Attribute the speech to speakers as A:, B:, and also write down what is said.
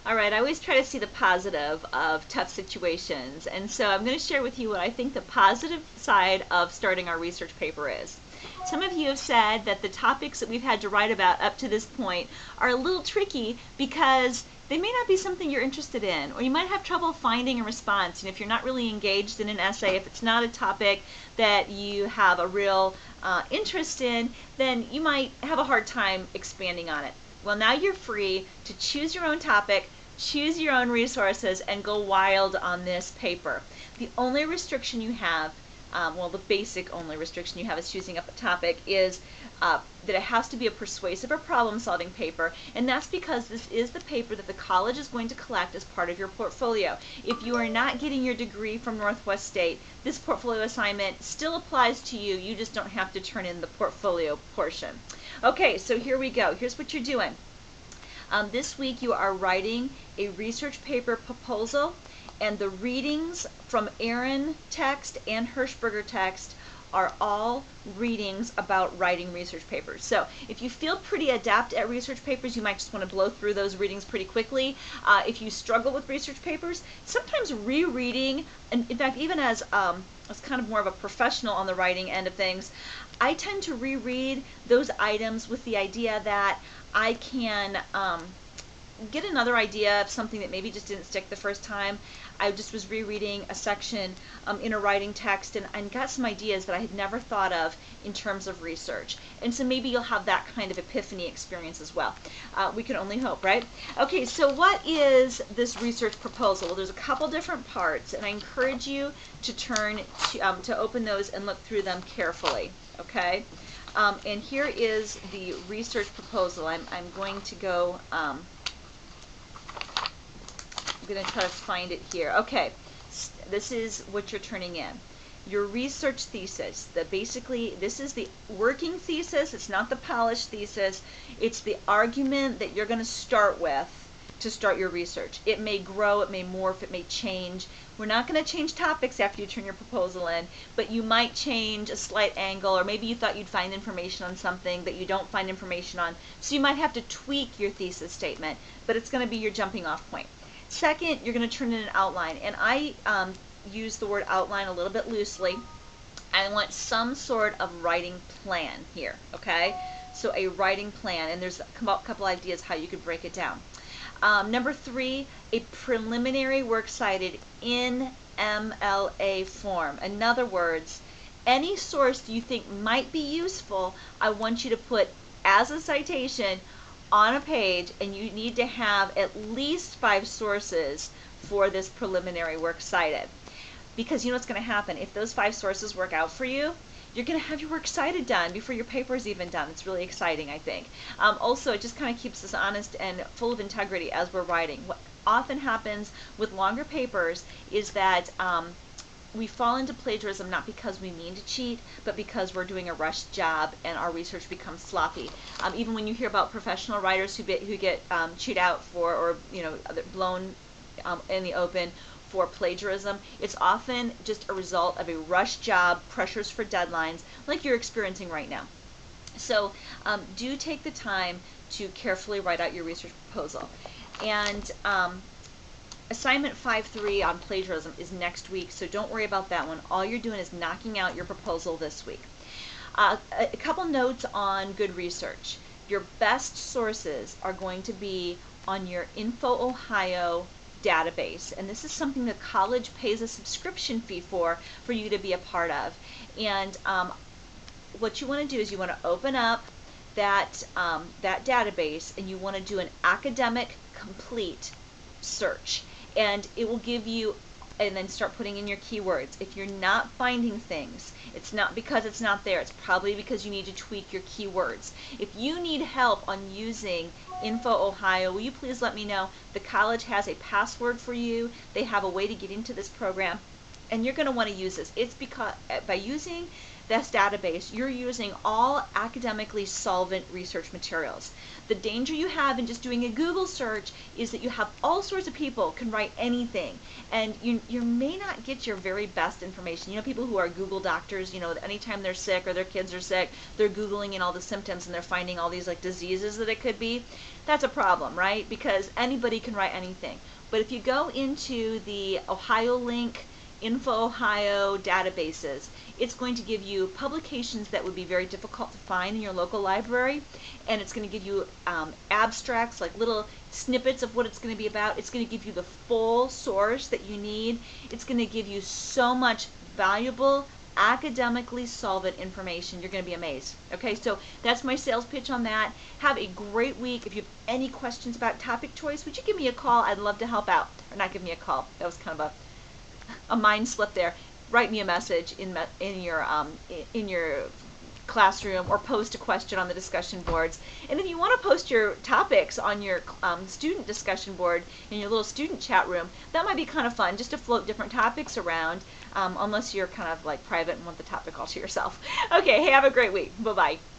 A: All right, I always try to see the positive of tough situations, and so I'm going to share with you what I think the positive side of starting our research paper is. Some of you have said that the topics that we've had to write about up to this point are a little tricky because they may not be something you're interested in, or you might have trouble finding a response. And if you're not really engaged in an essay, if it's not a topic that you have a real interest in, then you might have a hard time expanding on it. Well, now you're free to choose your own topic, choose your own resources, and go wild on this paper. The only restriction you have, well, the basic only restriction you have is choosing a topic, is that it has to be a persuasive or problem-solving paper, and that's because this is the paper that the college is going to collect as part of your portfolio. If you are not getting your degree from Northwest State, this portfolio assignment still applies to you. You just don't have to turn in the portfolio portion. Okay, so here we go. Here's what you're doing. This week you are writing a research paper proposal, and the readings from Aaron text and Hirschberger text are all readings about writing research papers. So if you feel pretty adept at research papers, you might just want to blow through those readings pretty quickly. If you struggle with research papers, sometimes rereading, and in fact even as kind of more of a professional on the writing end of things, I tend to reread those items with the idea that I can get another idea of something that maybe just didn't stick the first time. I just was rereading a section in a writing text and got some ideas that I had never thought of in terms of research. And so maybe you'll have that kind of epiphany experience as well. We can only hope, right? Okay, so what is this research proposal? Well, there's a couple different parts, and I encourage you to turn to open those and look through them carefully, okay? And here is the research proposal. I'm going to go, I'm going to try to find it here. Okay, this is what you're turning in. Your research thesis. Basically, this is the working thesis. It's not the polished thesis. It's the argument that you're going to start with to start your research. It may grow, it may morph, it may change. We're not going to change topics after you turn your proposal in, but you might change a slight angle, or maybe you thought you'd find information on something that you don't find information on. So you might have to tweak your thesis statement, but it's going to be your jumping off point. Second, you're going to turn in an outline, and I use the word outline a little bit loosely. I want some sort of writing plan here, okay? So a writing plan, and there's a couple ideas how you could break it down. Number 3, a preliminary works cited in MLA form. In other words, any source you think might be useful, I want you to put as a citation on a page, and you need to have at least 5 sources for this preliminary work cited. Because you know what's going to happen, if those 5 sources work out for you, you're going to have your works cited done before your paper is even done. It's really exciting, I think. Also, it just kind of keeps us honest and full of integrity as we're writing. What often happens with longer papers is that we fall into plagiarism not because we mean to cheat, but because we're doing a rushed job and our research becomes sloppy. Even when you hear about professional writers who get chewed out for, or blown in the open for plagiarism, it's often just a result of a rushed job, pressures for deadlines, like you're experiencing right now. So do take the time to carefully write out your research proposal. And assignment 5.3 on plagiarism is next week, so don't worry about that one. All you're doing is knocking out your proposal this week. A couple notes on good research. Your best sources are going to be on your InfoOhio database, and this is something the college pays a subscription fee for you to be a part of. And what you want to do is you want to open up that database, and you want to do an academic complete search, and it will give you, and then start putting in your keywords. If you're not finding things, it's not because it's not there, it's probably because you need to tweak your keywords. If you need help on using InfoOhio, will you please let me know? The college has a password for you. They have a way to get into this program, and you're going to want to use this. It's because by using this database, you're using all academically solvent research materials. The danger you have in just doing a Google search is that you have all sorts of people can write anything, and you may not get your very best information. You know, people who are Google doctors, you know, anytime they're sick or their kids are sick, they're Googling in all the symptoms and they're finding all these like diseases that it could be. That's a problem, right? Because anybody can write anything. But if you go into the OhioLink, InfoOhio databases, it's going to give you publications that would be very difficult to find in your local library, and it's going to give you abstracts, like little snippets of what it's going to be about. It's going to give you the full source that you need. It's going to give you so much valuable academically solvent information. You're going to be amazed. Okay, so that's my sales pitch on that. Have a great week. If you have any questions about topic choice, would you give me a call? I'd love to help out. Or not give me a call. That was kind of a mind slip there. Write me a message in your classroom, or post a question on the discussion boards. And if you want to post your topics on your student discussion board in your little student chat room, that might be kind of fun, just to float different topics around, unless you're kind of like private and want the topic all to yourself. Okay, hey, have a great week. Bye-bye.